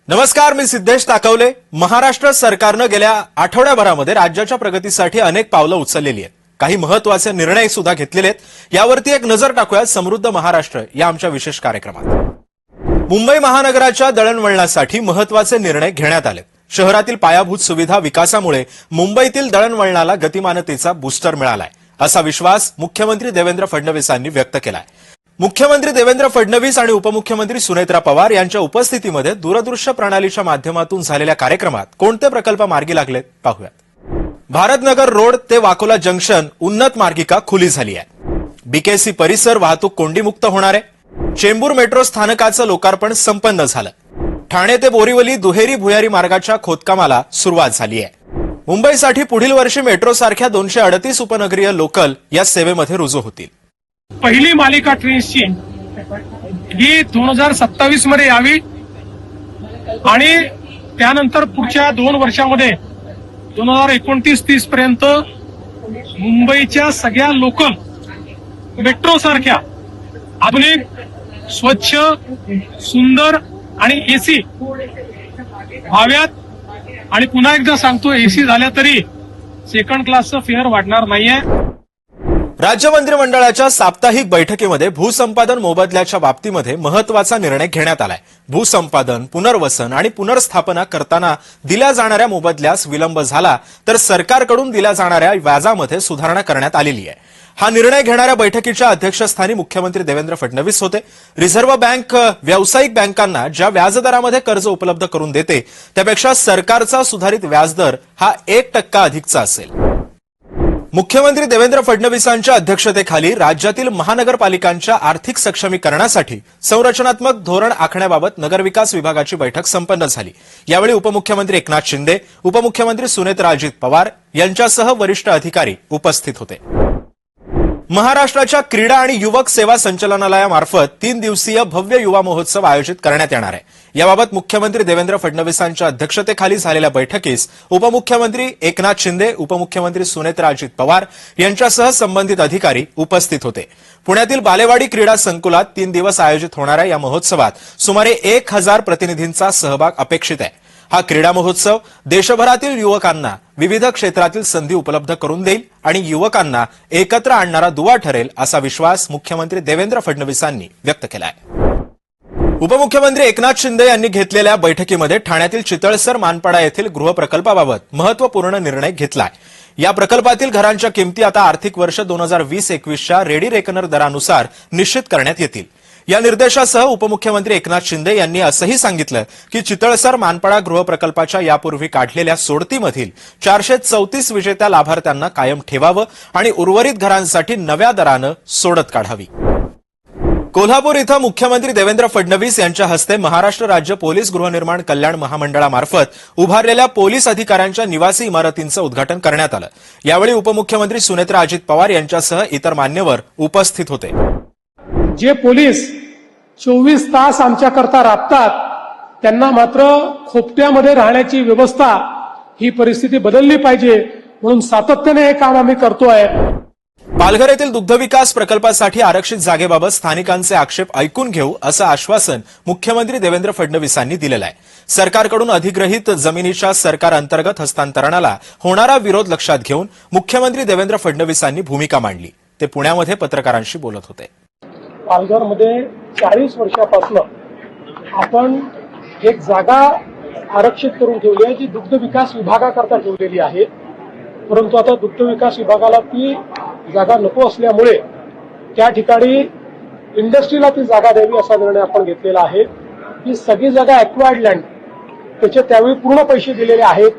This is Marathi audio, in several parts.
नमस्कार, मी सिद्धेश ताकवले। महाराष्ट्र सरकारने गेल्या आठवड्याभरामध्ये राज्याच्या प्रगतीसाठी अनेक पावलं उचललेली आहेत। काही महत्त्वाचे निर्णय सुद्धा घेतलेले आहेत। यावरती एक नजर टाकूया समृद्ध महाराष्ट्र या आमच्या विशेष कार्यक्रमात। मुंबई महानगराच्या दळणवळणासाठी महत्त्वाचे निर्णय घेण्यात आले। शहरातील पायाभूत सुविधा विकासामुळे मुंबईतील दळणवळणाला गतिमानतेचा बूस्टर मिळालाय, असा विश्वास मुख्यमंत्री देवेंद्र फडणवीसांनी व्यक्त केलाय। मुख्यमंत्री देवेंद्र फडणवीस आणि उपमुख्यमंत्री सुनेत्रा पवार यांच्या उपस्थितीमध्ये दूरदृश्य प्रणालीच्या माध्यमातून झालेल्या कार्यक्रमात कोणते प्रकल्प मार्गी लागलेत पाहूयात। भारतनगर रोड ते वाकोला जंक्शन उन्नत मार्गिका खुली झाली आहे। बीकेसी परिसर वाहतूक कोंडीमुक्त होणार आहे। चेंबूर मेट्रो स्थानकाचं लोकार्पण संपन्न झालं। ठाणे ते बोरीवली दुहेरी भुयारी मार्गाच्या खोदकामाला सुरुवात झाली आहे। मुंबईसाठी पुढील वर्षी मेट्रो सारख्या 238 उपनगरीय लोकल या सेवेमध्ये रुजू होतील। पहिली मालिका ट्रेन्सची ही 2027 मध्ये यावी आणि त्यानंतर पुढच्या 2 वर्षांमध्ये 2029-30 पर्यंत मुंबईच्या सगळ्या लोकल मेट्रो सारख्या आधुनिक, स्वच्छ, सुंदर आणि एसी व्हाव्यात। आणि पुन्हा एकदा सांगतो, एसी झाल्या तरी सेकंड क्लासचं फेअर वाढणार नाहीये। राज्य मंत्रिमंडळाच्या साप्ताहिक बैठकीमध्ये भूसंपादन मोबदल्याच्या बाबतीमध्ये महत्त्वाचा निर्णय घेण्यात आलाय। भूसंपादन, पुनर्वसन आणि पुनर्स्थापना करताना दिल्या जाणाऱ्या मोबदल्यास विलंब झाला तर सरकारकडून दिल्या जाणाऱ्या व्याजामध्ये सुधारणा करण्यात आलेली आहे। हा निर्णय घेणाऱ्या बैठकीच्या अध्यक्षस्थानी मुख्यमंत्री देवेंद्र फडणवीस होते। रिझर्व्ह बँक व्यावसायिक बँकांना ज्या व्याजदरामध्ये कर्ज उपलब्ध करून देते त्यापेक्षा सरकारचा सुधारित व्याजदर हा 1% अधिकचा असेल। मुख्यमंत्री देवेंद्र फडणवीसांच्या अध्यक्षतेखाली राज्यातील महानगरपालिकांच्या आर्थिक सक्षमीकरणासाठी संरचनात्मक धोरण आखण्याबाबत नगरविकास विभागाची बैठक संपन्न झाली। यावेळी उपमुख्यमंत्री एकनाथ शिंदे, उपमुख्यमंत्री सुनेत्रा पवार यांच्यासह वरिष्ठ अधिकारी उपस्थित होते। महाराष्ट्राच्या क्रीडा आणि युवक सेवा संचालनालयामार्फत 3 दिवसीय भव्य युवा महोत्सव आयोजित करण्यात येणार आहे। याबाबत मुख्यमंत्री देवेंद्र फडणवीसांच्या अध्यक्षतेखाली झालेल्या बैठकीस उपमुख्यमंत्री एकनाथ शिंदे, उपमुख्यमंत्री सुनेत्रा पवार यांच्यासह संबंधित अधिकारी उपस्थित होते। पुण्यातील बालेवाडी क्रीडा संकुलात 3 दिवस आयोजित होणाऱ्या या महोत्सवात सुमारे 1000 प्रतिनिधींचा सहभाग अपेक्षित आहे। हा क्रीडा महोत्सव देशभरातील युवकांना विविध क्षेत्रातील संधी उपलब्ध करून देईल आणि युवकांना एकत्र आणणारा दुवा ठरेल, असा विश्वास मुख्यमंत्री देवेंद्र फडणवीसांनी व्यक्त केलाय। उपमुख्यमंत्री एकनाथ शिंदे यांनी घेतलेल्या बैठकीमध्ये ठाण्यातील चितळसर मानपाडा येथील गृहप्रकल्पाबाबत महत्त्वपूर्ण निर्णय घेतलाय। या प्रकल्पातील घरांच्या किमती आता आर्थिक वर्ष 2020-21च्या रेडी रेकनर दरानुसार निश्चित करण्यात येतील। या निर्देशासह उपमुख्यमंत्री एकनाथ शिंदे यांनी असंही सांगितलं की चितळसर मानपाडा गृहप्रकल्पाच्या यापूर्वी काढलेल्या सोडतीमधील 434 विजेत्या लाभार्थ्यांना कायम ठेवावं आणि उर्वरित घरांसाठी नव्या दरानं सोडत काढावी। कोल्हापूर इथं मुख्यमंत्री देवेंद्र फडणवीस यांच्या हस्ते महाराष्ट्र राज्य पोलीस गृहनिर्माण कल्याण महामंडळामार्फत उभारलेल्या पोलीस अधिकाऱ्यांच्या निवासी इमारतींचं उद्घाटन करण्यात आलं। यावेळी उपमुख्यमंत्री सुनेत्रा पवार यांच्यासह इतर मान्यवर उपस्थित होते। जे पोलीस 24 तास आमच्याकरता राबतात त्यांना मात्र खोपट्यामध्ये राहण्याची व्यवस्था, ही परिस्थिती बदलली पाहिजे, म्हणून सातत्याने हे काम आम्ही करतोय। पालघर येथील दुग्धविकास प्रकल्पासाठी आरक्षित जागेबाबत स्थानिकांचे आक्षेप ऐकून घेऊ, असं आश्वासन मुख्यमंत्री देवेंद्र फडणवीसांनी दिलेलं आहे। सरकारकडून अधिग्रहित जमिनीच्या सरकार अंतर्गत हस्तांतरणाला होणारा विरोध लक्षात घेऊन मुख्यमंत्री देवेंद्र फडणवीसांनी भूमिका मांडली। ते पुण्यामध्ये पत्रकारांशी बोलत होते। पालघरमध्ये 40 वर्षापासून आपण एक जागा आरक्षित करून ठेवली आहे, जी दुग्ध विकास विभागाकरता ठेवलेली आहे। परंतु आता दुग्ध विकास विभागाला ती जागा नको असल्यामुळे त्या ठिकाणी इंडस्ट्रीला ती जागा द्यावी असा निर्णय आपण घेतलेला आहे। ही सगळी जागा ॲक्वायर्ड लँड, त्याचे त्यावेळी पूर्ण पैसे दिलेले आहेत,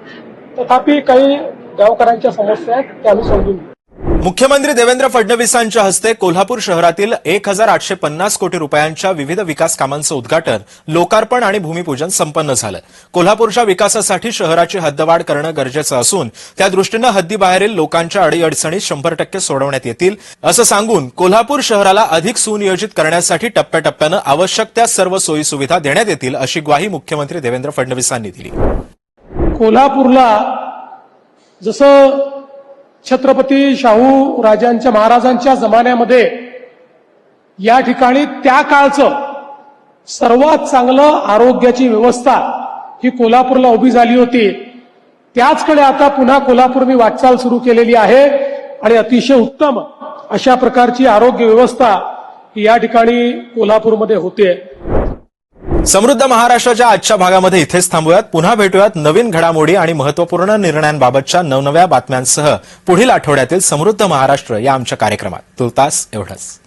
तथापि काही गावकऱ्यांच्या समस्या आहेत त्या आम्ही समजून घेऊ। मुख्यमंत्री देवेंद्र फडणवीसांच्या हस्ते कोल्हापूर शहरातील 1850 कोटी रुपयांच्या विविध विकास कामांचं उद्घाटन, लोकार्पण आणि भूमिपूजन संपन्न झालं। कोल्हापूरच्या विकासासाठी शहराची हद्दवाढ करणं गरजेचं असून त्यादृष्टीनं हद्दीबाहेरील लोकांच्या अडीअडचणी 100% सोडवण्यात येतील, असं सांगून कोल्हापूर शहराला अधिक सुनियोजित करण्यासाठी टप्प्याटप्प्यानं आवश्यक त्या सर्व सोयी सुविधा देण्यात येतील, अशी ग्वाही मुख्यमंत्री देवेंद्र फडणवीसांनी दिली। कोल्हापूरला जसं छत्रपती शाहू राजांच्या महाराजांच्या जमान्यामध्ये या ठिकाणी त्या काळचं सर्वात चांगलं आरोग्याची व्यवस्था ही कोल्हापूरला उभी झाली होती, त्याचकडे आता पुन्हा कोल्हापूरने वाटचाल सुरू केलेली आहे आणि अतिशय उत्तम अशा प्रकारची आरोग्य व्यवस्था ही या ठिकाणी कोल्हापूरमध्ये होते. समृद्ध महाराष्ट्राच्या आजच्या भागामध्ये इथेच थांबूयात. पुन्हा भेटूयात नवीन घडामोडी आणि महत्त्वपूर्ण निर्णयांबाबतच्या नवनव्या बातम्यांसह पुढील आठवड्यातील समृद्ध महाराष्ट्र या आमच्या कार्यक्रमात. तुर्तास एवढंच.